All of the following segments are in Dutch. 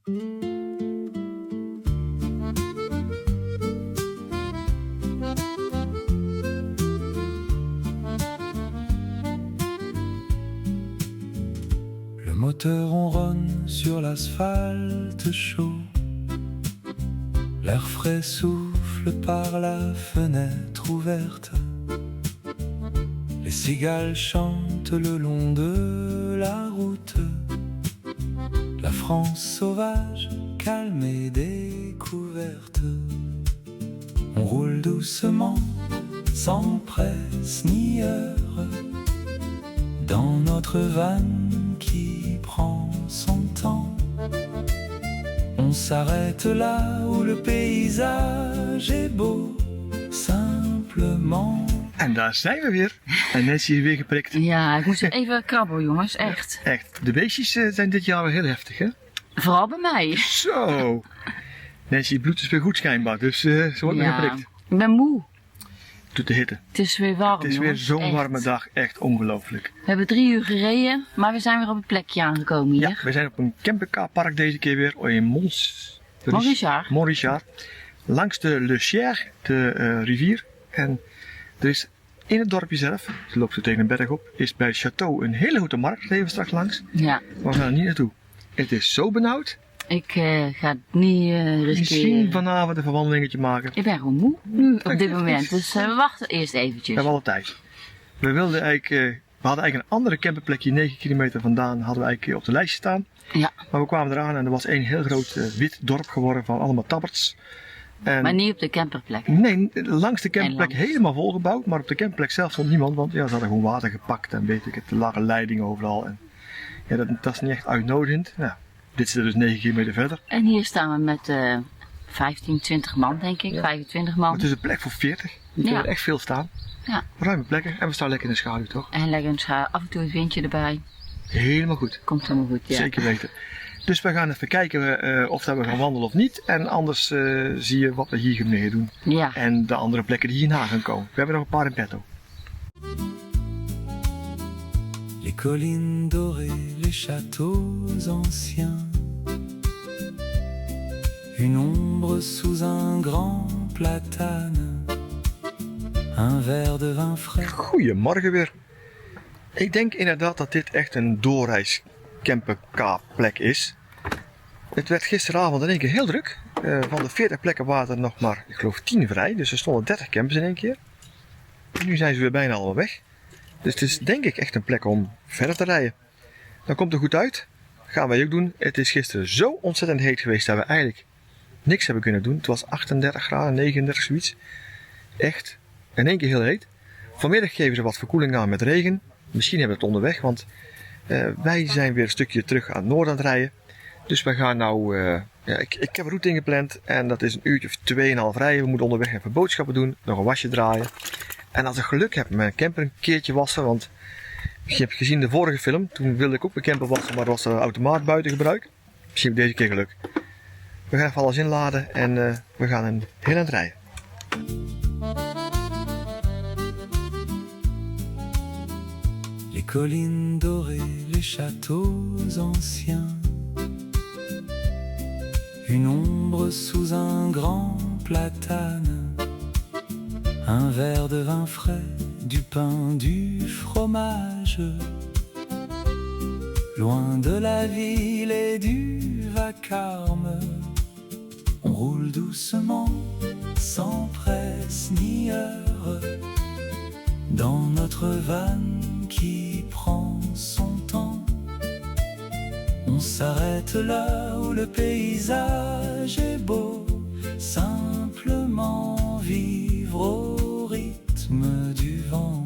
Le moteur ronronne sur l'asphalte chaud. L'air frais souffle par la fenêtre ouverte. Les cigales chantent le long de la route. La France sauvage, calme et découverte. On roule doucement, sans presse ni heure, dans notre van qui prend son temps. On s'arrête là où le paysage est beau, simplement. En daar zijn we weer. En Nancy is weer geprikt. Ja, ik moest even krabbelen, jongens, echt. Echt, de beestjes zijn dit jaar weer heel heftig, hè? Vooral bij mij. Zo. Nancy, bloed is weer goed schijnbaar, dus ze wordt weer geprikt. Ik ben moe. Doet de hitte. Het is weer warm, Het is weer jongens, zo'n echt. warme dag, echt ongelooflijk. We hebben 3 uur gereden, maar we zijn weer op het plekje aangekomen hier. Ja, we zijn op een campingpark deze keer weer in Montrichard. Langs de Le Cher, de rivier. En er is in het dorpje zelf, je loopt zo tegen een berg op, is bij het château een hele goede markt. Daar even straks langs. Ja. Maar we gaan er niet naartoe. Het is zo benauwd. Ik ga het niet riskeren. Misschien vanavond even een wandelingetje maken. Ik ben gewoon moe nu op dit moment, dus we wachten eerst We eventjes. hebben alle tijd. We hadden eigenlijk een andere camperplekje 9 kilometer vandaan, hadden we eigenlijk op de lijst staan. Ja, Maar we kwamen eraan en er was één heel groot wit dorp geworden van allemaal tabberts. En maar niet op de camperplek. nee, langs de camperplek En langs. helemaal volgebouwd, maar op de camperplek zelf stond niemand, want ja, ze hadden gewoon water gepakt en weet ik het, er lagen leidingen overal. En, ja, dat is niet echt uitnodigend. Nou, dit zit er dus 9 kilometer verder. En hier staan we met 15, 20 man, denk ik. Ja. 25 Maar man. het is een plek voor 40. Je Ja. kan er echt veel staan. Ja. Ruime plekken en we staan lekker in de schaduw, toch? En leggen een af en toe een windje erbij. Helemaal goed. Komt helemaal goed, ja. Zeker weten. Dus we gaan even kijken of dat we gaan wandelen of niet. En anders zie je wat we hier gaan doen. Ja. En de andere plekken die hierna gaan komen. We hebben nog een paar in petto. Les collines dorées, les châteaux anciens. Une ombre sous un grand platane. Un verre de vin frais. Goedemorgen weer. Ik denk inderdaad dat dit echt een doorreis camperplek is. Het werd gisteravond in één keer heel druk. Van de 40 plekken waren er nog maar, ik geloof 10 vrij. Dus er stonden 30 campers in één keer. En nu zijn ze weer bijna allemaal weg. Dus het is denk ik echt een plek om verder te rijden. Dan komt het goed uit. Gaan wij ook doen. Het is gisteren zo ontzettend heet geweest dat we eigenlijk niks hebben kunnen doen. Het was 38 graden, 39 zoiets. Echt in één keer heel heet. Vanmiddag geven ze wat verkoeling aan met regen. Misschien hebben we het onderweg, want wij zijn weer een stukje terug aan het noorden aan het rijden. Dus we gaan nou, ik heb een route ingepland en dat is een uurtje of 2,5 rijden. We moeten onderweg even boodschappen doen, nog een wasje draaien. En als ik geluk heb, mijn camper een keertje wassen, want je hebt gezien de vorige film. Toen wilde ik ook mijn camper wassen, maar er was de automaat buiten gebruik. Misschien heb ik deze keer geluk. We gaan even alles inladen en we gaan een heel eind rijden. Les collines dorées, les châteaux anciens. Une ombre sous un grand platane. Un verre de vin frais, du pain, du fromage. Loin de la ville et du vacarme. On roule doucement, sans presse ni heure. Dans notre van qui prend son temps. On s'arrête là où le paysage est beau. Simplement vivre au rythme du vent.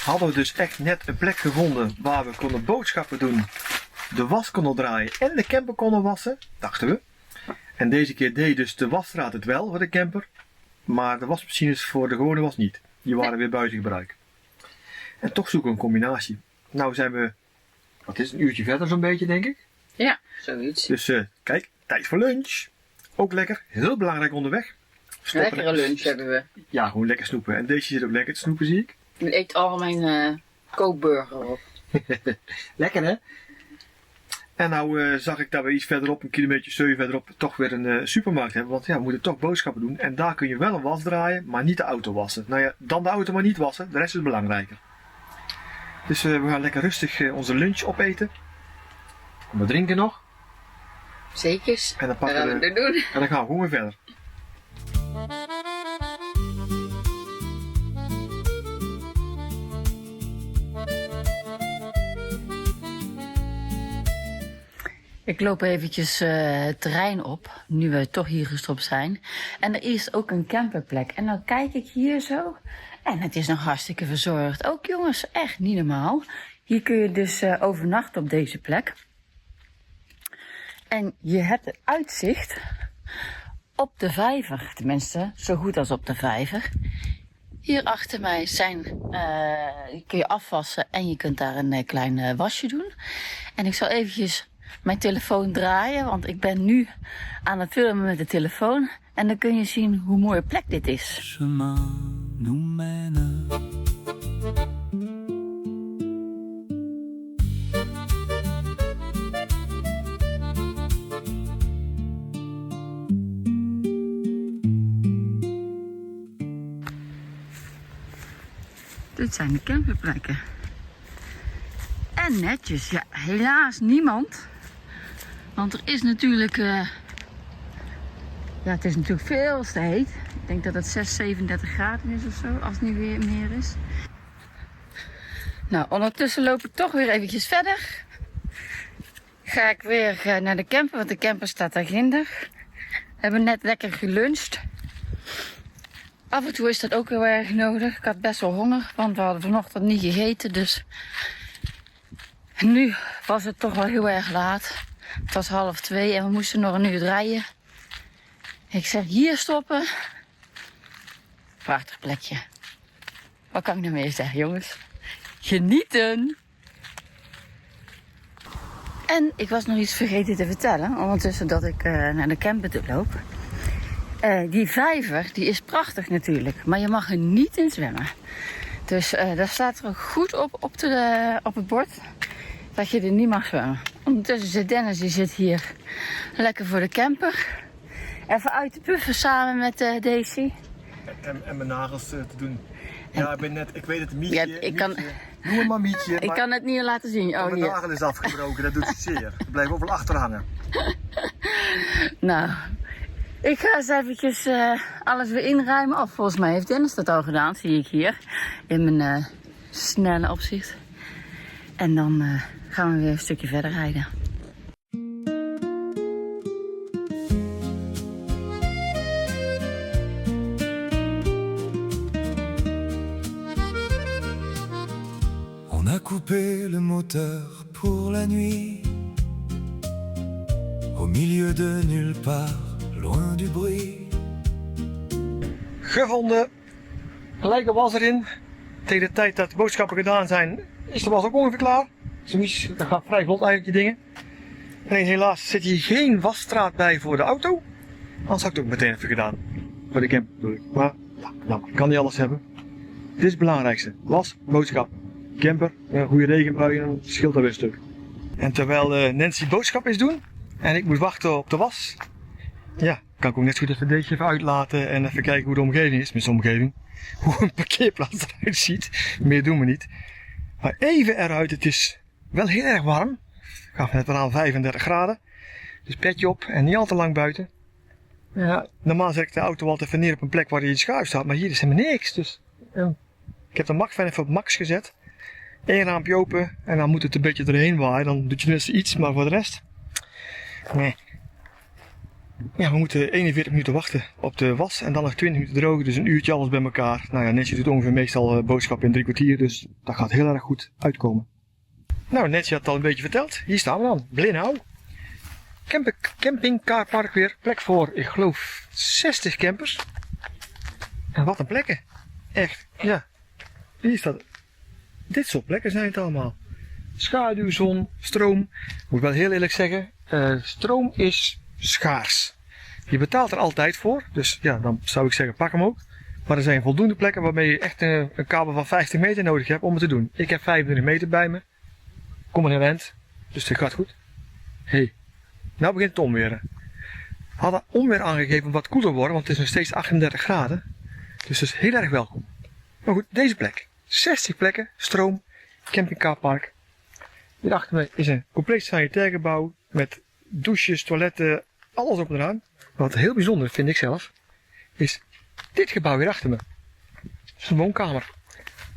Hadden we dus echt net een plek gevonden waar we konden boodschappen doen, de was konden draaien en de camper konden wassen, dachten we. En deze keer deed dus de wasstraat het wel voor de camper, maar de wasmachines voor de gewone was niet. Die waren weer buiten gebruik. En toch zoeken we een combinatie. Nou zijn we, wat is het, een uurtje verder zo'n beetje denk ik. Ja, zoiets. Dus kijk, tijd voor lunch. Ook lekker, heel belangrijk onderweg. Lekkere lunch hebben we. Ja, gewoon lekker snoepen. En deze zit ook lekker te snoepen, zie ik. Ik eet al mijn kookburger op. Lekker, hè? En nou zag ik dat we iets verderop, een kilometer 7 verderop, toch weer een supermarkt hebben. Want ja, we moeten toch boodschappen doen. En daar kun je wel een was draaien, maar niet de auto wassen. Nou ja, dan de auto maar niet wassen. De rest is belangrijker. Dus we gaan lekker rustig onze lunch opeten. We drinken nog. Zekers. En dan Dat pakken gaan we we doen. En dan gaan we gewoon weer verder. Ik loop eventjes het terrein op, nu we toch hier gestopt zijn. En er is ook een camperplek. En dan kijk ik hier zo. En het is nog hartstikke verzorgd. Ook jongens, echt niet normaal. Hier kun je dus overnachten op deze plek. En je hebt het uitzicht op de vijver. Tenminste, zo goed als op de vijver. Hier achter mij kun je afwassen en je kunt daar een klein wasje doen. En ik zal eventjes mijn telefoon draaien, want ik ben nu aan het filmen met de telefoon. En dan kun je zien hoe mooie plek dit is. Chemin nous mène. Dit zijn de camperplekken. En netjes, ja, helaas niemand. Want er is natuurlijk, ja, het is natuurlijk veel te heet. Ik denk dat het 37 graden is of zo, als het niet weer meer is. Nou, ondertussen loop ik toch weer eventjes verder. Ga ik weer naar de camper, want de camper staat daarginder. We hebben net lekker geluncht. Af en toe is dat ook heel erg nodig. Ik had best wel honger, want we hadden vanochtend niet gegeten. Dus nu was het toch wel heel erg laat. Het was 1:30 en we moesten nog een uur rijden. Ik zeg hier stoppen. Prachtig plekje. Wat kan ik nou meer zeggen, jongens? Genieten! En ik was nog iets vergeten te vertellen, ondertussen dat ik naar de camper toe loop. Die vijver, die is prachtig natuurlijk, maar je mag er niet in zwemmen. Dus daar staat er ook goed op het bord dat je er niet mag zwemmen. Ondertussen zit Dennis, die zit hier lekker voor de camper. Even uit te puffen samen met Daisy. En mijn nagels te doen. Ja, ik weet het, Mietje. Ja, ik kan... Noem hem maar Mietje. Ik kan het niet laten zien. Oh, mijn hier. nagel is afgebroken, dat doet het zeer. Het blijft ook wel achter hangen. Nou, ik ga eens eventjes alles weer inruimen. Of volgens mij heeft Dennis dat al gedaan, zie ik hier. In mijn snelle opzicht. En dan gaan we weer een stukje verder rijden. On a coupé le moteur pour la nuit. Au milieu de nulle part, loin du bruit. Gevonden. Gelijke was erin. Tegen de tijd dat de boodschappen gedaan zijn, is de was ook ongeveer klaar. Zoiets, dat gaat vrij vlot eigenlijk, die dingen. Nee, helaas zit hier geen wasstraat bij voor de auto. Anders had ik het ook meteen even gedaan. Voor de camper bedoel ik. Maar, ja, nou, ik kan niet alles hebben. Dit is het belangrijkste. Was, boodschap. Camper, een goede regenbui, dan scheelt dat weer een stuk. En terwijl Nancy boodschap is doen en ik moet wachten op de was, ja, kan ik ook net goed even deze even uitlaten en even kijken hoe de omgeving is, met zijn omgeving. Hoe een parkeerplaats eruit ziet. Meer doen we niet. Maar even eruit, het is wel heel erg warm. Ik gaf net aan 35 graden. Dus petje op en niet al te lang buiten. Ja, normaal zet ik de auto altijd even neer op een plek waar hij in schuif staat, maar hier is helemaal niks. Dus ik heb de Max even op max gezet. Eén raampje open en dan moet het een beetje erheen waaien. Dan doet je tenminste iets, maar voor de rest, nee. Ja, we moeten 41 minuten wachten op de was en dan nog 20 minuten drogen, dus een uurtje alles bij elkaar. Nou ja, Nancy doet ongeveer meestal boodschappen in 3 kwartier, dus dat gaat heel erg goed uitkomen. Nou, Nancy had het al een beetje verteld. Hier staan we dan, Blinhou. Campingcarpark weer, plek voor, ik geloof, 60 campers. En wat een plekken. Echt, ja. Hier is dat. Dit soort plekken zijn het allemaal. Schaduw, zon, stroom. Moet ik wel heel eerlijk zeggen, stroom is schaars. Je betaalt er altijd voor, dus ja, dan zou ik zeggen pak hem ook. Maar er zijn voldoende plekken waarmee je echt een kabel van 50 meter nodig hebt om het te doen. Ik heb 25 meter bij me. Kom een heel eind, dus dat gaat goed. Hey, nou begint het onweer. Hadden onweer aangegeven om wat koeler worden, want het is nog steeds 38 graden. Dus dat is heel erg welkom. Maar goed, deze plek. 60 plekken, stroom, campingcarpark. Hier achter me is een compleet sanitair gebouw met douches, toiletten, alles op en eraan. Wat heel bijzonder vind ik zelf, is dit gebouw hier achter me. Dat is een woonkamer.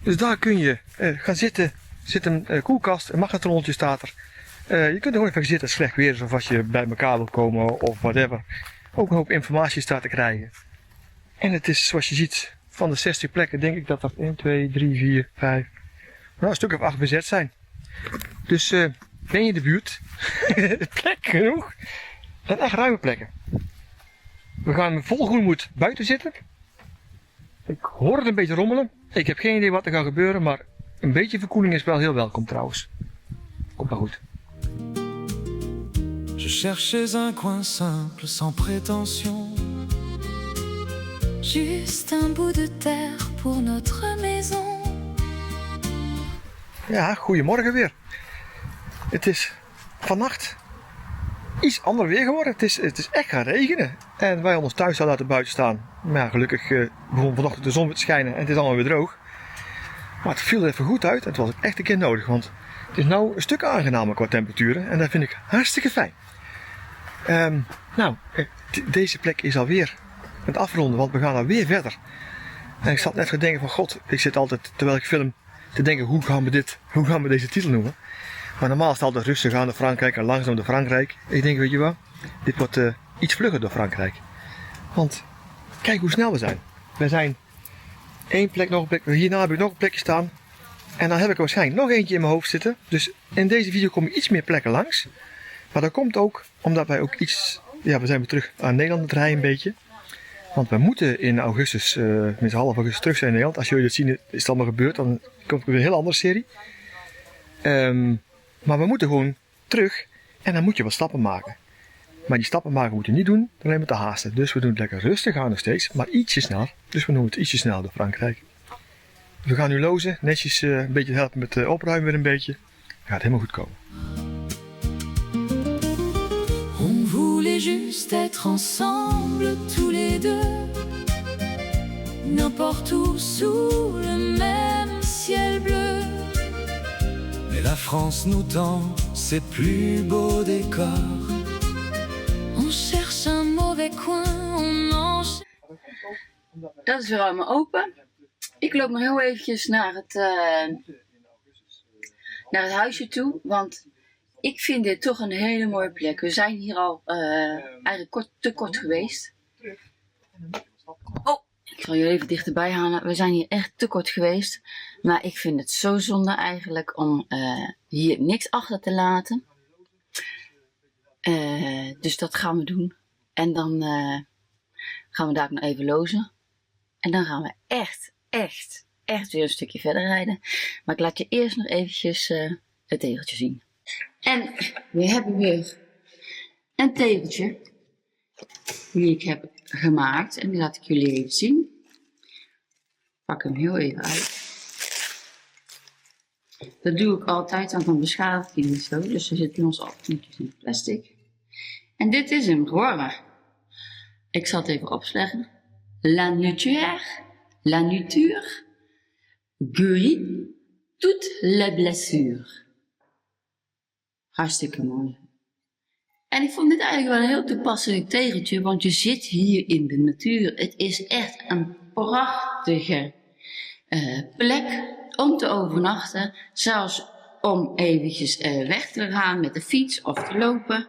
Dus daar kun je gaan zitten. Er zit een koelkast, een magnetronetje staat er. Je kunt er gewoon even zitten als slecht weer is of als je bij elkaar wilt komen of whatever. Ook een hoop informatie staat te krijgen. En het is zoals je ziet, van de 60 plekken denk ik dat er 1, 2, 3, 4, 5, nou een stuk of 8 bezet zijn. Dus ben je in de buurt, plek genoeg. En echt ruime plekken. We gaan vol goedmoed buiten zitten. Ik hoor het een beetje rommelen. Ik heb geen idee wat er gaat gebeuren, maar een beetje verkoeling is wel heel welkom trouwens. Komt wel goed. Je cherchais un coin simple, sans prétention. Juste un bout de terre pour notre maison. Ja, goedemorgen weer. Het is vannacht iets ander weer geworden. Het is echt gaan regenen. En wij ons thuis hadden laten buiten staan. Maar ja, gelukkig begon vanochtend de zon weer te schijnen en het is allemaal weer droog. Maar het viel er even goed uit en het was echt een keer nodig. Want het is nou een stuk aangenamer qua temperaturen en dat vind ik hartstikke fijn. Deze plek is alweer aan het afronden, want we gaan alweer verder. En ik zat net te denken van god, ik zit altijd terwijl ik film te denken hoe gaan we deze titel noemen. Maar normaal is het altijd rustig aan door Frankrijk en langzaam door Frankrijk. Ik denk, weet je wat, dit wordt iets vlugger door Frankrijk. Want kijk hoe snel we zijn. We zijn één plek, nog een plek, hierna heb ik nog een plekje staan. En dan heb ik er waarschijnlijk nog eentje in mijn hoofd zitten. Dus in deze video kom je iets meer plekken langs. Maar dat komt ook omdat wij ook iets, ja we zijn weer terug aan Nederland het rijden een beetje. Want we moeten in augustus, minstens half augustus terug zijn in Nederland. Als jullie het zien is het allemaal gebeurd, dan komt er weer een heel andere serie. Maar we moeten gewoon terug en dan moet je wat stappen maken. Maar die stappen maken moet je niet doen, alleen maar te haasten. Dus we doen het lekker rustig aan nog steeds, maar ietsje sneller. Dus we doen het ietsje sneller door Frankrijk. We gaan nu lozen, netjes een beetje helpen met opruimen weer een beetje. Gaat helemaal goed komen. On voulait juste être ensemble tous les deux. N'importe où sous le même ciel bleu. Mais la France nous tend ses plus beaux décors. On cherche un mauvais coin, on en Dat is weer allemaal open. Ik loop nog heel eventjes naar het huisje toe, want ik vind dit toch een hele mooie plek. We zijn hier al eigenlijk te kort geweest. Oh, ik zal jullie even dichterbij halen. We zijn hier echt te kort geweest. Maar ik vind het zo zonde eigenlijk om hier niks achter te laten. Dus dat gaan we doen. En dan gaan we daar nog even lozen. En dan gaan we echt weer een stukje verder rijden. Maar ik laat je eerst nog eventjes het tegeltje zien. En we hebben weer een tegeltje die ik heb gemaakt. En die laat ik jullie even zien. Pak hem heel even uit. Dat doe ik altijd, want dan beschadigt hij niet zo. Dus er zitten ons afknipjes in plastic. En dit is hem geworden. Ik zal het even opsleggen. La nature guérit toutes les blessures. Hartstikke mooi. En ik vond dit eigenlijk wel een heel toepasselijk tegeltje, want je zit hier in de natuur. Het is echt een prachtige plek om te overnachten. Zelfs om eventjes weg te gaan met de fiets of te lopen.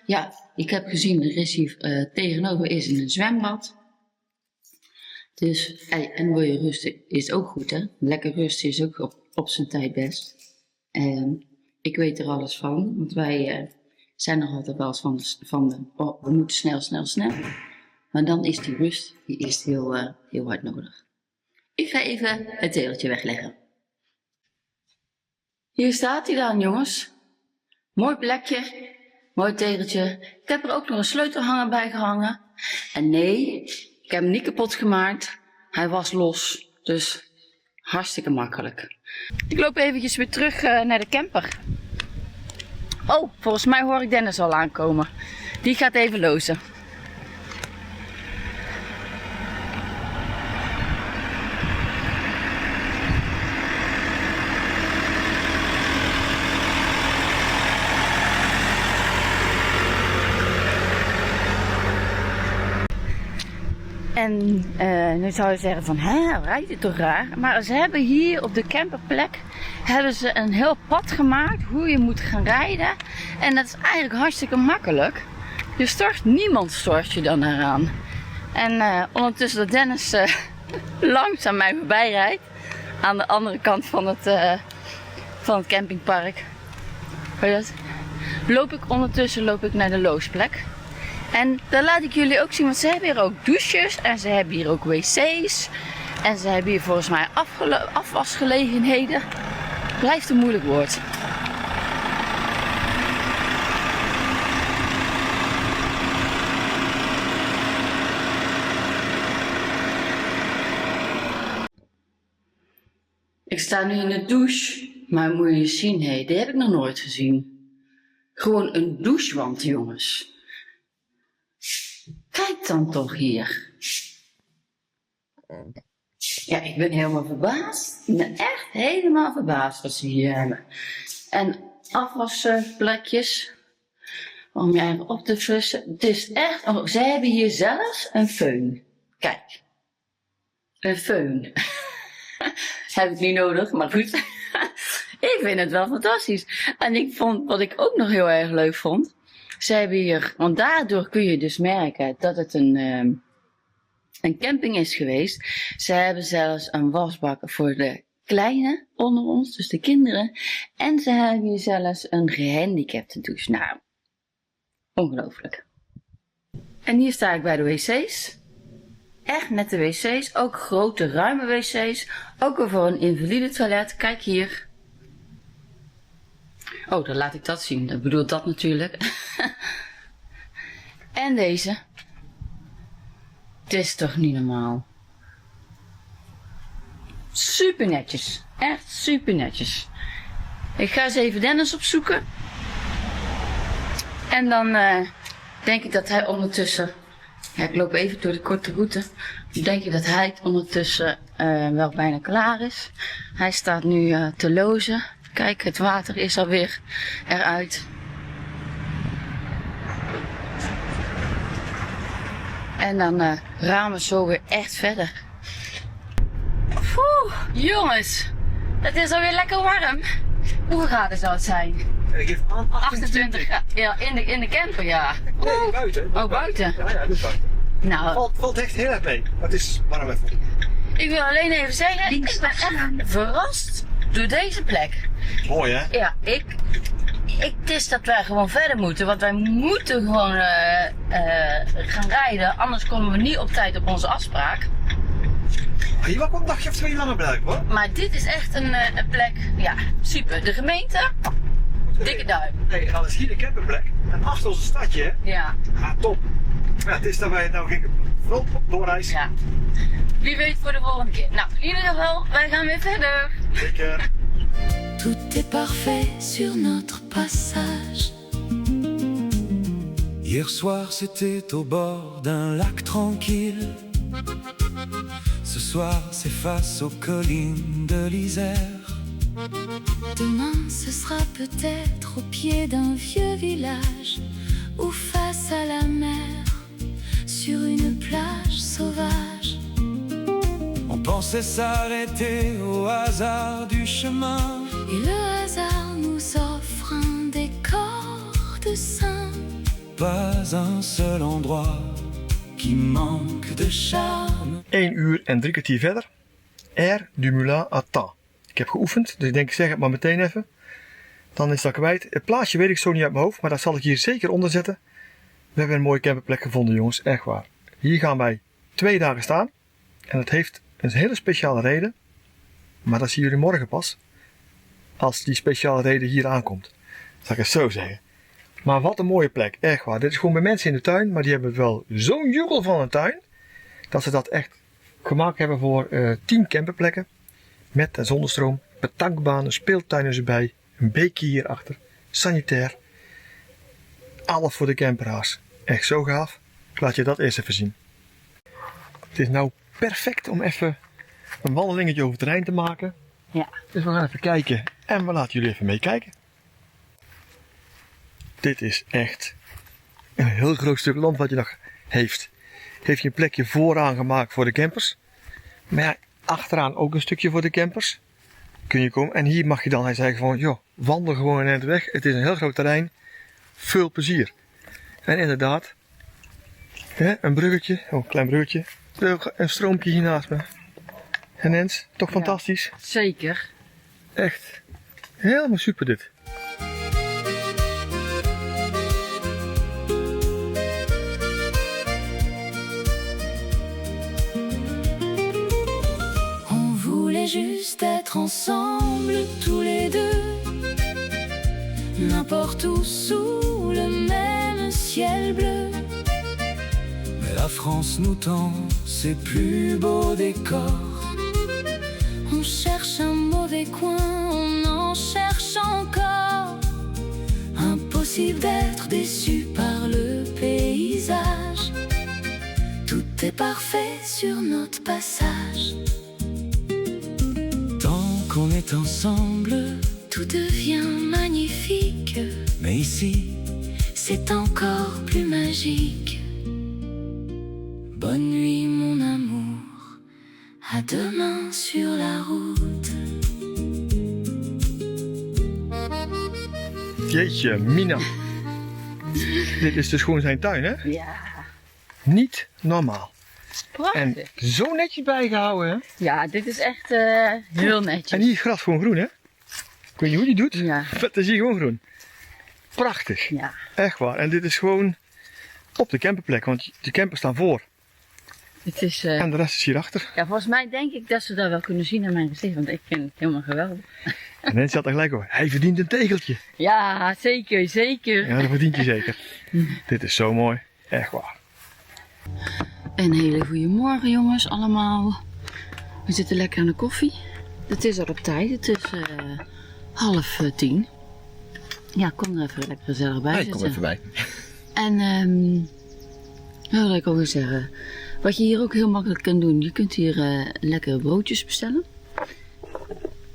Ja, ik heb gezien, er is hier tegenover is een zwembad. Dus, en wil je rusten, is ook goed hè. Lekker rusten is ook op zijn tijd best. Ik weet er alles van, want wij zijn nog altijd wel eens we moeten snel. Maar dan is die rust, die is heel hard nodig. Ik ga even het tegeltje wegleggen. Hier staat hij dan jongens. Mooi plekje. Mooi tegeltje. Ik heb er ook nog een sleutelhanger bij gehangen. En nee, ik heb hem niet kapot gemaakt. Hij was los. Dus hartstikke makkelijk. Ik loop eventjes weer terug naar de camper. Oh, volgens mij hoor ik Dennis al aankomen. Die gaat even lozen. En nu zou je zeggen van, hè, rijdt het toch raar? Maar ze hebben hier op de camperplek hebben ze een heel pad gemaakt hoe je moet gaan rijden. En dat is eigenlijk hartstikke makkelijk. Niemand stoort je dan eraan. En ondertussen dat Dennis langzaam mij voorbij rijdt. Aan de andere kant van het campingpark. Hoor je dat? Loop ik naar de loosplek. En daar laat ik jullie ook zien, want ze hebben hier ook douches en ze hebben hier ook wc's. En ze hebben hier volgens mij afwasgelegenheden. Blijft een moeilijk woord. Ik sta nu in de douche, maar moet je eens zien, hé, die heb ik nog nooit gezien. Gewoon een douchewand, jongens. Kijk dan toch hier. Ja, ik ben helemaal verbaasd. Ik ben echt helemaal verbaasd wat ze hier hebben. En afwasplekjes. Om je eigen op te flussen. Het is echt... Oh, ze hebben hier zelfs een föhn. Kijk. Een föhn. Heb ik niet nodig, maar goed. Ik vind het wel fantastisch. En ik vond, wat ik ook nog heel erg leuk vond. Ze hebben hier, want daardoor kun je dus merken dat het een camping is geweest. Ze hebben zelfs een wasbak voor de kleine onder ons, dus de kinderen. En ze hebben hier zelfs een gehandicapte douche. Nou, ongelooflijk. En hier sta ik bij de wc's. Echt nette wc's, ook grote ruime wc's. Ook weer voor een invalide toilet. Kijk hier. Oh, dan laat ik dat zien. Dat bedoelt dat natuurlijk. En deze. Het is toch niet normaal. Super netjes. Echt super netjes. Ik ga eens even Dennis opzoeken. En dan denk ik dat hij ondertussen... Ja, ik loop even door de korte route. Dan denk ik dat hij ondertussen wel bijna klaar is. Hij staat nu te lozen. Kijk, het water is alweer eruit. En dan gaan we zo weer echt verder. Oeh, jongens. Het is alweer lekker warm. Hoeveel graden zou het zijn? Ik geef aan 28 graden. Ja, in de camper, ja. Nee, buiten. Oh, buiten? Ja, dat is buiten. Nou, Valt echt heel erg mee. Het is warm even. ik wil alleen even zeggen, ik ben echt verrast door deze plek. Mooi hè? Ja, het is dat wij gewoon verder moeten, want wij moeten gewoon gaan rijden, anders komen we niet op tijd op onze afspraak. Hier was een dagje of 2 langer blijven hoor. Maar dit is echt een plek, ja, super. De gemeente, dikke duim. Nee, en dan is hier de camperplek. En achter ons een stadje hè? Ja, Ja, top. Ja, het is dat wij nou gingen vooral doorreizen. ja. Wie weet voor de volgende keer. Nou, in ieder geval, wij gaan weer verder. Zeker. Tout est parfait sur notre passage. Hier soir c'était au bord d'un lac tranquille. Ce soir c'est face aux collines de l'Isère. Demain ce sera peut-être au pied d'un vieux village ou face à la mer sur une plage sauvage. On pensait s'arrêter au hasard du chemin. Et le hasard nous offre un décor de saint. Pas un seul endroit qui manque de charme. 1 uur en 3 kwartier verder. Air du Moulin à Temps. Ik heb geoefend, dus ik denk ik zeg het maar meteen even. Dan is dat kwijt. Het plaatsje weet ik zo niet uit mijn hoofd, maar dat zal ik hier zeker onder zetten. We hebben een mooie camperplek gevonden jongens, echt waar. Hier gaan wij 2 dagen staan. En dat heeft een hele speciale reden. Maar dat zien jullie morgen pas. Als die speciale reden hier aankomt. Zal ik het zo zeggen. Maar wat een mooie plek, echt waar. Dit is gewoon bij mensen in de tuin, maar die hebben wel zo'n jugel van een tuin, dat ze dat echt gemaakt hebben voor 10 camperplekken. Met en zonder stroom, petankbanen, speeltuinen erbij, een beekje hierachter, sanitair. Alles voor de camperaars. Echt zo gaaf. Laat je dat eerst even zien. Het is nou perfect om even een wandelingetje over het terrein te maken. Ja. Dus we gaan even kijken en we laten jullie even meekijken. Dit is echt een heel groot stuk land wat je nog heeft. Heeft je een plekje vooraan gemaakt voor de campers. Maar ja, achteraan ook een stukje voor de campers. Kun je komen. En hier mag je dan, hij zei van, joh, wandel gewoon een eind weg. Het is een heel groot terrein. Veel plezier. En inderdaad, een bruggetje, oh, een klein bruggetje. Een stroompje hier naast me. En Nens, toch fantastisch? Zeker. Echt, helemaal super dit. On voulait juste être ensemble tous les deux, n'importe où sous le même ciel bleu. Mais la France nous tend ses plus beaux décors. On cherche un mauvais coin, on en cherche encore. Impossible d'être déçu par le paysage. Tout est parfait sur notre passage. Tant qu'on est ensemble, Tout devient magnifique, mais ici, c'est encore plus magique. Bonne nuit mon amour, à demain sur la route. Jeetje, Mina. Dit is dus gewoon zijn tuin, hè? Ja. Niet normaal. Prachtig. En zo netjes bijgehouden, hè? Ja, dit is echt heel netjes. En hier is gras gewoon groen, hè? Ik weet niet hoe die doet. Ja. Het is hier gewoon groen. Prachtig. Ja. Echt waar. En dit is gewoon op de camperplek, want de campers staan voor. Het is, En de rest is hierachter. ja, volgens mij denk ik dat ze dat wel kunnen zien aan mijn gezicht, want ik vind het helemaal geweldig. En Nancy had er gelijk over. Hij verdient een tegeltje. Ja, zeker, zeker. Ja, dat verdient je zeker. Dit is zo mooi. Echt waar. Een hele goede morgen jongens allemaal. We zitten lekker aan de koffie. Het is al op tijd, het is 9:30. Ja, kom er even lekker gezellig bij zitten. Kom even bij. En wat wil ik ook weer zeggen. Wat je hier ook heel makkelijk kan doen, je kunt hier lekkere broodjes bestellen.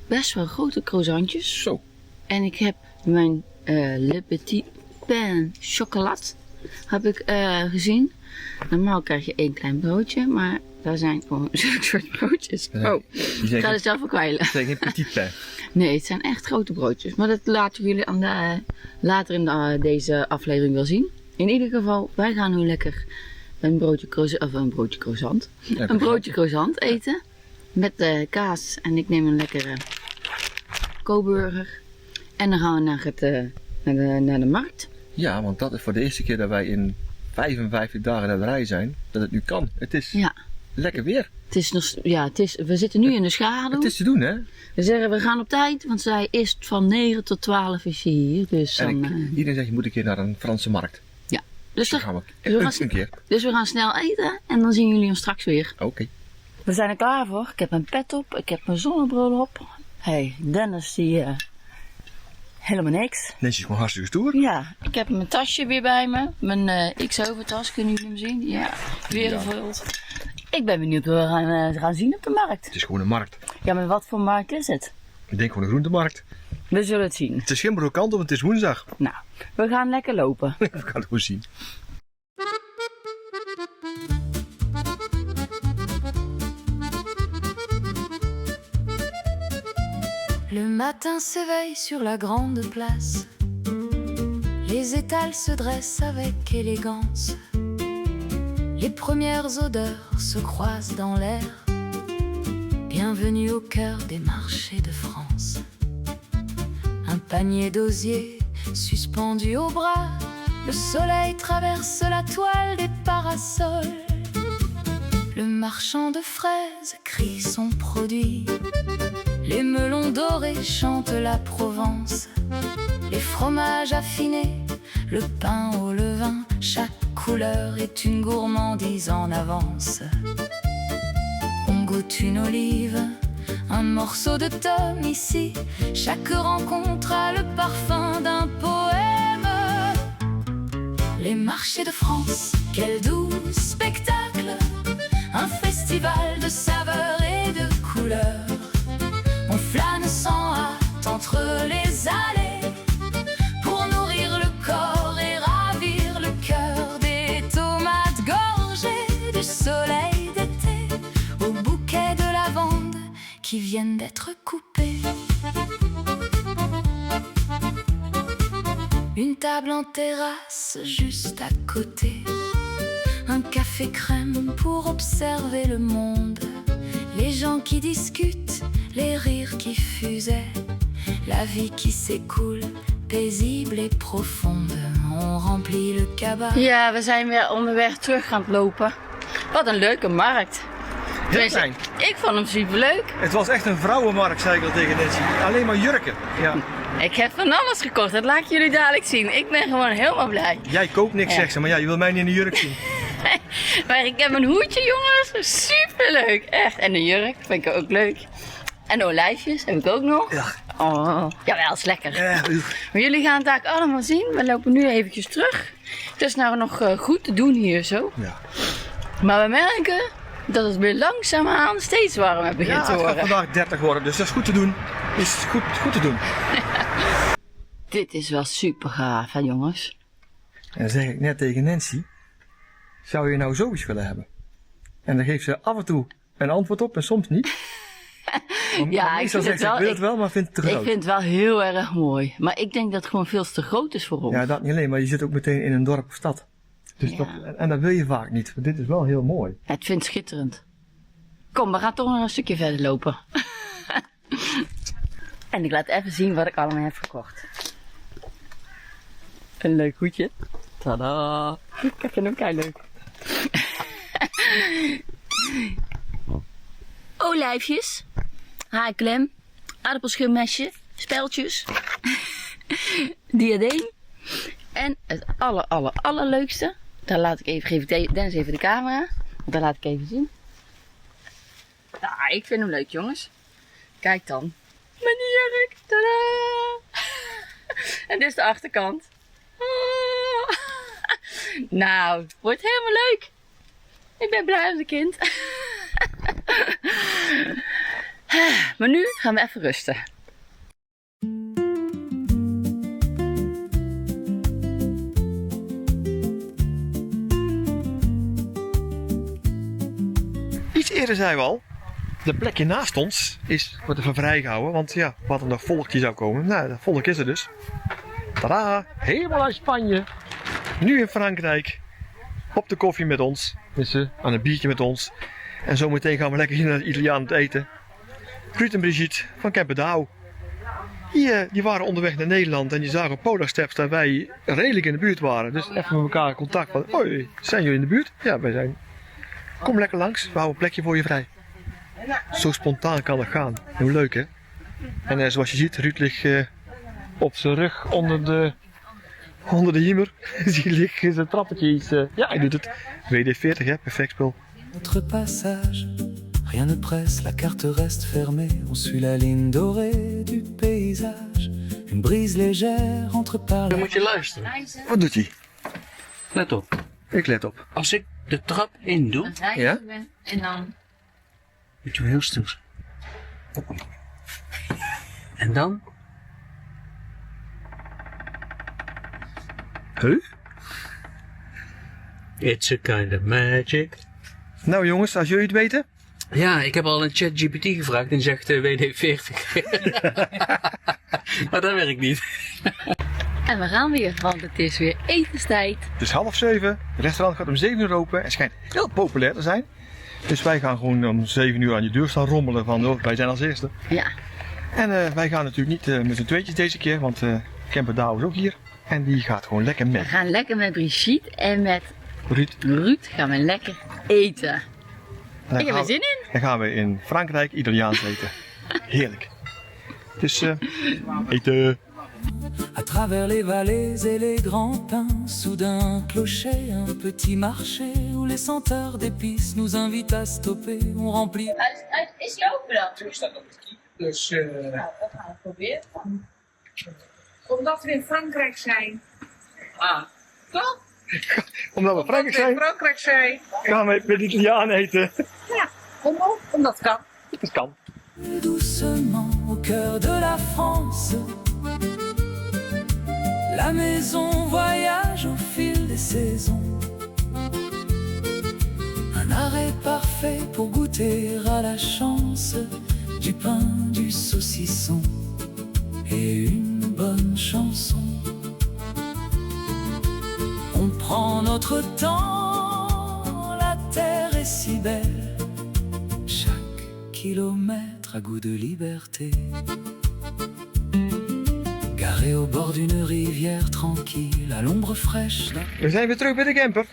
Best wel grote croissantjes. Zo. En ik heb mijn Le Petit Pain Chocolat heb ik gezien. Normaal krijg je 1 klein broodje, maar daar zijn gewoon zulke soort broodjes. Oh, ik ga er zelf ook kwijlen. Het zijn geen petit pain. Nee, het zijn echt grote broodjes. Maar dat laten we jullie aan later in deze aflevering wel zien. In ieder geval, wij gaan nu lekker een broodje croissant. Ja, Een broodje croissant eten. Met kaas. En ik neem een lekkere Coburger. En dan gaan we naar de markt. Ja, want dat is voor de eerste keer dat wij in 55 dagen naar de rij zijn, dat het nu kan. Het is Ja. lekker weer. Het is nog, ja, we zitten nu in de schaduw. Het is te doen, hè? We zeggen we gaan op tijd, want zij is van 9 tot 12 is ze hier. Dus, En dan, iedereen zegt, je moet een keer naar een Franse markt. ja. Dus, Dan gaan we een keer. dus we gaan snel eten en dan zien jullie ons straks weer. Oké. We zijn er klaar voor. Ik heb mijn pet op, ik heb mijn zonnebril op. Hey, Dennis die helemaal niks. Nancy is gewoon hartstikke stoer. Ja, ik heb mijn tasje weer bij me. Mijn X-over-tas, kunnen jullie hem zien? Ja, weer gevuld. Ik ben benieuwd wat we gaan zien op de markt. Het is gewoon een markt. Ja, maar wat voor markt is het? Ik denk gewoon een groentemarkt. We zullen het zien. Het is geen brokant, want het is woensdag. Nou, we gaan lekker lopen. We gaan het gewoon zien. Le matin s'éveille sur la grande place. Les étals se dressent avec élégance. Les premières odeurs se croisent dans l'air. Bienvenue au cœur des marchés de France. Un panier d'osier suspendu au bras. Le soleil traverse la toile des parasols. Le marchand de fraises crie son produit. Les melons dorés chantent la Provence. Les fromages affinés le pain au levain, chaque couleur est une gourmandise en avance. On goûte une olive, un morceau de tome ici, chaque rencontre a le parfum d'un poème. Les marchés de France, quel doux spectacle, un festival de saveurs et de couleurs. On flâne sans hâte entre les allées pour nourrir le corps et ravir le cœur. Des tomates gorgées du soleil d'été au bouquet de lavande qui viennent d'être coupées. Une table en terrasse juste à côté, un café crème pour observer le monde, les gens qui discutent, les rires qui fusaient, la vie qui s'écoule, paisible et profonde. On remplit le cabas. Ja, we zijn weer onderweg terug gaan lopen. Wat een leuke markt. Heel klein. Ik vond hem superleuk. Het was echt een vrouwenmarkt, zei ik al tegen Nancy. Alleen maar jurken. Ja. Ik heb van alles gekocht, dat laat ik jullie dadelijk zien. Ik ben gewoon helemaal blij. Jij koopt niks, Ja. zegt ze, maar ja, je wil mij niet in de jurk zien. Maar ik heb een hoedje, jongens. Superleuk, echt. En een jurk, vind ik ook leuk. En olijfjes heb ik ook nog. Ja. Oh, jawel, is lekker. Oeh. Maar jullie gaan het eigenlijk allemaal zien. We lopen nu eventjes terug. Het is nou nog goed te doen hier zo. Ja. Maar we merken dat het weer langzaamaan steeds warmer begint Ja, te het gaat worden. vandaag 30 worden, dus dat is goed te doen. Is goed te doen. Dit is wel super gaaf, hè jongens. En dan zeg ik net tegen Nancy, zou je nou zoiets willen hebben? En dan geeft ze af en toe een antwoord op en soms niet. Ja, ik meestal vind zegt het ze, wel, ik wil het wel, maar vindt het te ik groot. vind het wel heel erg mooi. Maar ik denk dat het gewoon veel te groot is voor ons. Ja, dat niet alleen, maar je zit ook meteen in een dorp of stad. Dus Ja. en dat wil je vaak niet, want dit is wel heel mooi. Het vindt het schitterend. Kom, we gaan toch nog een stukje verder lopen. En ik laat even zien wat ik allemaal heb gekocht. Een leuk hoedje. Tada! Ik vind hem kei leuk. Olijfjes. Haarklem. Aardappelschilmesje. Speltjes. Diadeem. En het allerleukste. Daar laat ik even, geef ik Dennis even de camera. Want daar laat ik even zien. Ja, ik vind hem leuk, jongens. Kijk dan. Mijn jurk. Tadaa! En dit is de achterkant. Ah. Nou, het wordt helemaal leuk. Ik ben blij als een kind. Maar nu gaan we even rusten. Iets eerder zeiden we al, de plekje naast ons wordt even vrijgehouden, want ja, we hadden nog volk die zou komen. Nou, dat volk is er dus. Tada! Helemaal uit Spanje. Nu in Frankrijk. Op de koffie met ons. Dus aan een biertje met ons. En zometeen gaan we lekker hier naar de Italiaan te eten. Ruud en Brigitte van Kempendouw. Die waren onderweg naar Nederland en die zagen op Polar Steps dat wij redelijk in de buurt waren. Dus even met elkaar in contact van, hoi, zijn jullie in de buurt? Ja, wij zijn. Kom lekker langs, we houden een plekje voor je vrij. Zo spontaan kan het gaan. Hoe leuk, hè? En zoals je ziet, Ruud ligt op zijn rug onder de hiemer. Die ligt in zijn trappetje. Ja, hij doet het. WD-40, hè? Perfect spul. Notre passage, rien ne presse, la carte reste fermée. On suit la ligne dorée du paysage. Une brise légère entre par Dan moet je luisteren. Wat doet hij? Let op. Ik let op. Als ik de trap in doe, Ja? En dan... moet je heel stil zijn. En dan? Huh? It's a kind of magic. Nou jongens, als jullie het weten. Ja, ik heb al een ChatGPT gevraagd en zegt WD-40. Maar dat werkt niet. En we gaan weer, want het is weer etenstijd. Het is 6:30. Het restaurant gaat om 7 uur open. Het schijnt heel populair te zijn. Dus wij gaan gewoon om 7 uur aan je deur staan rommelen van, oh, wij zijn als eerste. Ja. En wij gaan natuurlijk niet met z'n tweetjes deze keer, want Kempendouw is ook hier. En die gaat gewoon lekker We mee. gaan lekker met Brigitte en met Ruud, Ruud gaan we lekker eten. dan Ik heb gaan er zin in. Dan gaan we in Frankrijk Italiaans eten. Heerlijk. Dus eten. à travers les vallées et les grands pins, soudain un clocher, un petit marché où les senteurs d'épices nous invitent à stopper. On remplit. Is die open dan? Toen staat op het kiep. Dus Nou, we gaan het proberen. Omdat we in Frankrijk zijn. Toch? Omdat we Frankrijk Omdat we in zijn, Frankrijk zijn. gaan we met Italiaan eten. Ja, omdat het kan. Dat kan. Doucement au cœur de la France, la maison voyage au fil des saisons. Un arrêt parfait pour goûter à la chance du pain, du saucisson et une bonne chanson. On prend notre temps, la terre est si belle, chaque kilomètre à goût de liberté. Garé au bord d'une rivière tranquille, à l'ombre fraîche. We zijn weer terug bij de camper.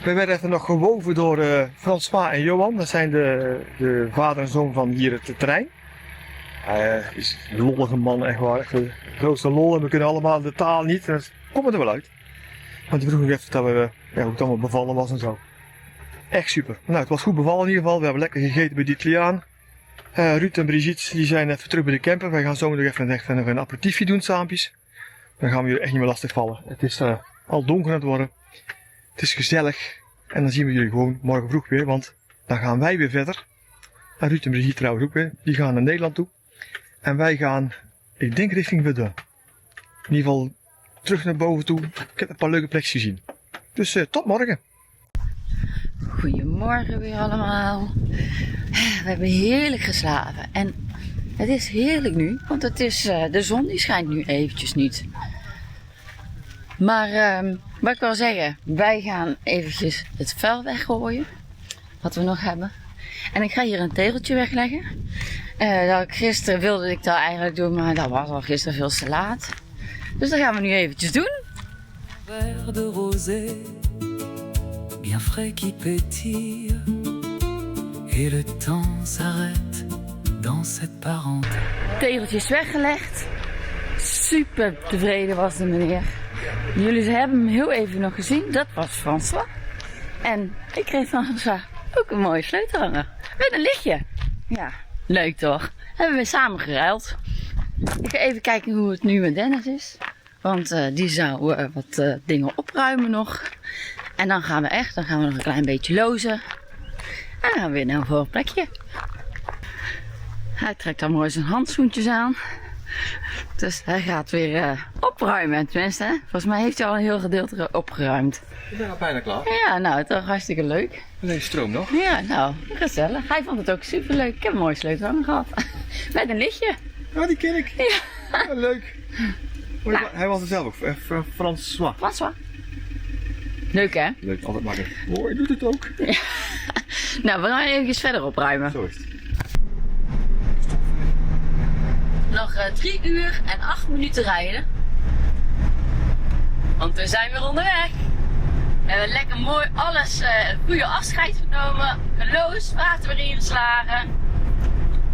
We werden even nog gewoven door François en Johan. Dat zijn de vader en zoon van hier het terrein. Hij is een lollige man, echt waar. Echt de grootste lol. En we kunnen allemaal de taal niet. En dat komt er wel uit. Want die vroeg nog even dat we, hoe het allemaal bevallen was en zo. Echt super. Nou, het was goed bevallen in ieder geval. We hebben lekker gegeten bij die Italiaan. Ruud en Brigitte die zijn even terug bij de camper. Wij gaan zo nog even nog een aperitiefje doen saampjes. Dan gaan we jullie echt niet meer lastig vallen. Het is al donker aan het worden. Het is gezellig. En dan zien we jullie gewoon morgen vroeg weer. Want dan gaan wij weer verder. En Ruud en Brigitte trouwens ook weer. Die gaan naar Nederland toe. En wij gaan, ik denk richting Verdun. In ieder geval terug naar boven toe. Ik heb een paar leuke plekjes gezien. Dus tot morgen. Goedemorgen weer allemaal. We hebben heerlijk geslapen. En het is heerlijk nu, want het is, de zon die schijnt nu eventjes niet. Maar wat ik wil zeggen, wij gaan eventjes het vuil weggooien. Wat we nog hebben. En ik ga hier een tegeltje wegleggen. Gisteren wilde ik dat eigenlijk doen, maar dat was al gisteren veel te laat. Dus dat gaan we nu eventjes doen. Verre de rosé, bien frais qui pétille, et le temps s'arrête dans cette parenthèse. Tegeltjes weggelegd. Super tevreden was de meneer. Jullie hebben hem heel even nog gezien. Dat was François. En ik kreeg van François ook een mooie sleutelhanger. Met een lichtje. Ja, leuk toch? Hebben we samen geruild. Ik ga even kijken hoe het nu met Dennis is. Want die zou wat dingen opruimen nog. En dan gaan we nog een klein beetje lozen. En dan gaan we weer naar een volgend plekje. Hij trekt dan mooi zijn handschoentjes aan. Dus hij gaat weer opruimen. Tenminste, hè? Volgens mij heeft hij al een heel gedeelte opgeruimd. Ik ben al bijna klaar. Ja, nou, toch hartstikke leuk. Alleen stroom nog. Ja, nou, gezellig. Hij vond het ook super leuk. Ik heb een mooie sleutelhanger gehad. Met een lichtje. Oh, die ken ik. Ja. Leuk. Nou. Hij was er zelf ook. François. François. Leuk hè? Leuk, altijd makkelijk. Oh, hij doet het ook. Ja. Nou, we gaan even verder opruimen. Zo is het. Nog 3 uur en 8 minuten rijden. Want we zijn weer onderweg. We hebben lekker mooi alles, goede afscheid genomen. Geloosd, water weer ingeslagen.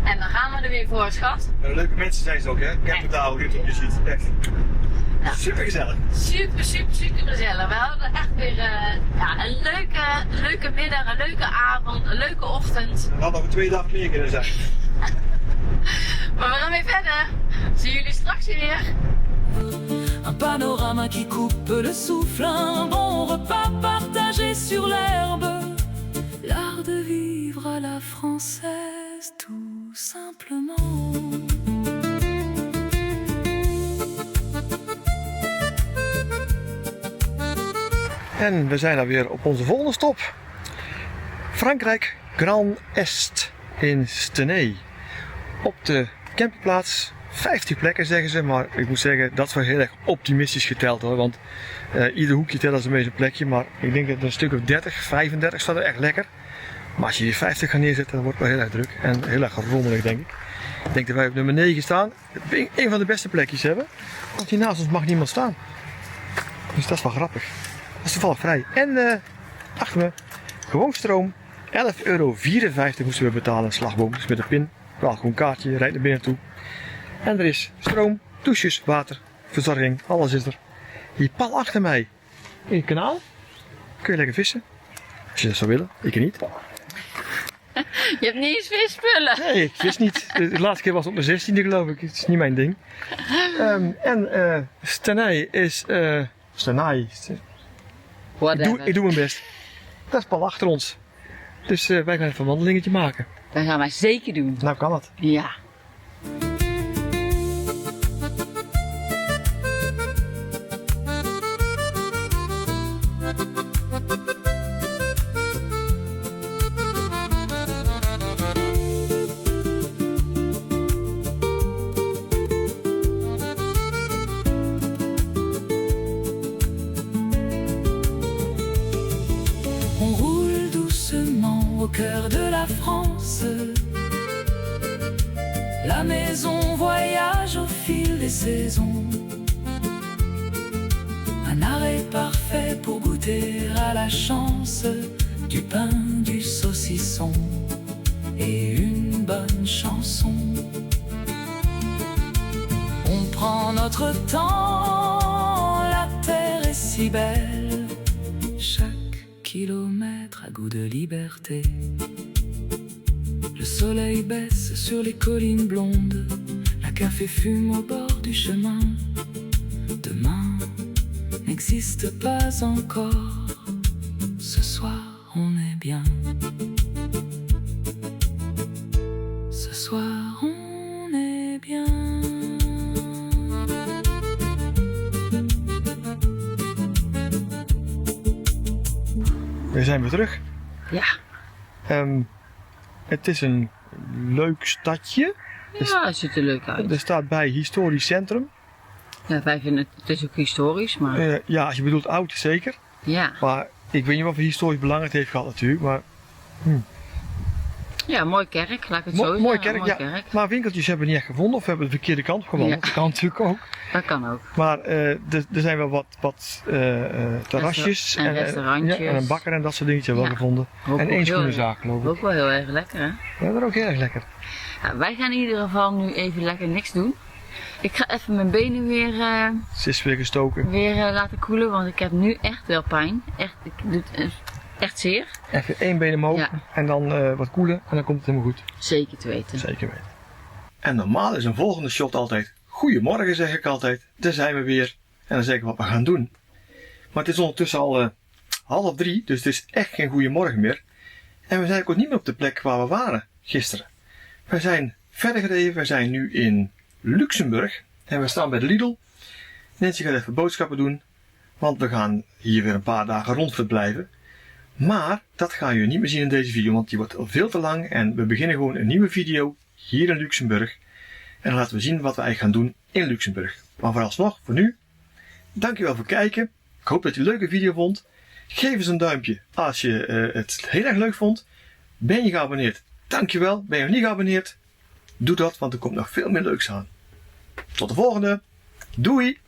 En dan gaan we er weer voor, schat. Leuke mensen zijn ze ook, hè? Campertaal, je ziet. Echt. Ja. Super gezellig. Super gezellig. We hadden echt weer een leuke middag, een leuke avond, een leuke ochtend. Dan hadden we 2 dagen meer kunnen zijn. Maar we gaan weer verder. Zie jullie straks weer. Un panorama qui coupe le souffle, un bon repas partagé sur l'herbe. L'art de vivre à la française, tout simplement. En we zijn dan weer op onze volgende stop. Frankrijk, Grand Est in Stenay. Op de campingplaats 50 plekken zeggen ze, maar ik moet zeggen dat is wel heel erg optimistisch geteld hoor. Want ieder hoekje telt als een beetje een plekje, maar ik denk dat een stuk of 30, 35 staat er echt lekker. Maar als je die 50 gaat neerzetten, dan wordt het wel heel erg druk en heel erg rommelig denk ik. Ik denk dat wij op nummer 9 staan, een van de beste plekjes hebben, want hier naast ons mag niemand staan. Dus dat is wel grappig. Dat is toevallig vrij. En achter me, gewoon stroom, €11,54 moesten we betalen, een slagboom, dus met een pin. Wel gewoon een kaartje, je rijdt naar binnen toe. En er is stroom, douches, water verzorging, alles is er. Hier pal achter mij, in het kanaal, kun je lekker vissen. Als je dat zou willen, ik niet. Je hebt niet eens visspullen. Nee, ik vis niet. De laatste keer was op mijn 16e geloof ik, het is niet mijn ding. Stenij is... Stenij. Whatever. Ik doe mijn best. Dat is pal achter ons. Dus wij gaan even een wandelingetje maken. Dat gaan wij zeker doen. Nou kan het. Ja. On roule doucement au cœur de la France. La maison voyage au fil des saisons. Un arrêt parfait pour goûter à la chance du pain, du saucisson et une bonne chanson. On prend notre temps, la terre est si belle. Chaque kilomètre à goût de liberté. Le soleil baisse sur les collines blondes. La café fume au bord du chemin. Demain n'existe pas encore. Ce soir on est bien. Ce soir on est bien. We zijn weer terug. Ja. Het is een leuk stadje. Ja, het ziet er leuk uit. Er staat bij historisch centrum. Ja, wij vinden het is ook historisch, maar Ja, als je bedoelt oud zeker. ja. Maar ik weet niet wat voor historisch belang het heeft gehad natuurlijk. Maar Ja, mooi kerk, laat ik het zo zeggen. mooi kerk, Mooi ja. kerk. Maar winkeltjes hebben we niet echt gevonden. Of we hebben de verkeerde kant op gewandeld. Ja. Dat kan natuurlijk ook. Dat kan ook. Maar er zijn wel wat terrasjes En restaurantjes. ja, en een bakker en dat soort dingetjes hebben we Ja. wel gevonden. Ook En heel één schoenenzaak geloof ik. Ook wel heel erg lekker, hè? Ja, dat is ook heel erg lekker. Ja, wij gaan in ieder geval nu even lekker niks doen. Ik ga even mijn benen Ze is weer gestoken. laten koelen, want ik heb nu echt wel pijn. Echt, ik doe het echt zeer. Even één been omhoog Ja. en dan wat koelen en dan komt het helemaal goed. Zeker te weten. Zeker weten. En normaal is een volgende shot altijd goedemorgen zeg ik altijd. Daar zijn we weer en dan zeg ik wat we gaan doen. Maar het is ondertussen al 2:30, dus het is echt geen goedemorgen meer. En we zijn ook niet meer op de plek waar we waren gisteren. We zijn verder gereden, we zijn nu in Luxemburg en we staan bij de Lidl. Nancy gaat even boodschappen doen, want we gaan hier weer een paar dagen rondverblijven. Maar dat ga je niet meer zien in deze video, want die wordt al veel te lang en we beginnen gewoon een nieuwe video hier in Luxemburg. En dan laten we zien wat we eigenlijk gaan doen in Luxemburg. Maar vooralsnog, voor nu, dankjewel voor het kijken. Ik hoop dat je een leuke video vond. Geef eens een duimpje als je het heel erg leuk vond. Ben je geabonneerd? Dankjewel. Ben je nog niet geabonneerd? Doe dat, want er komt nog veel meer leuks aan. Tot de volgende. Doei!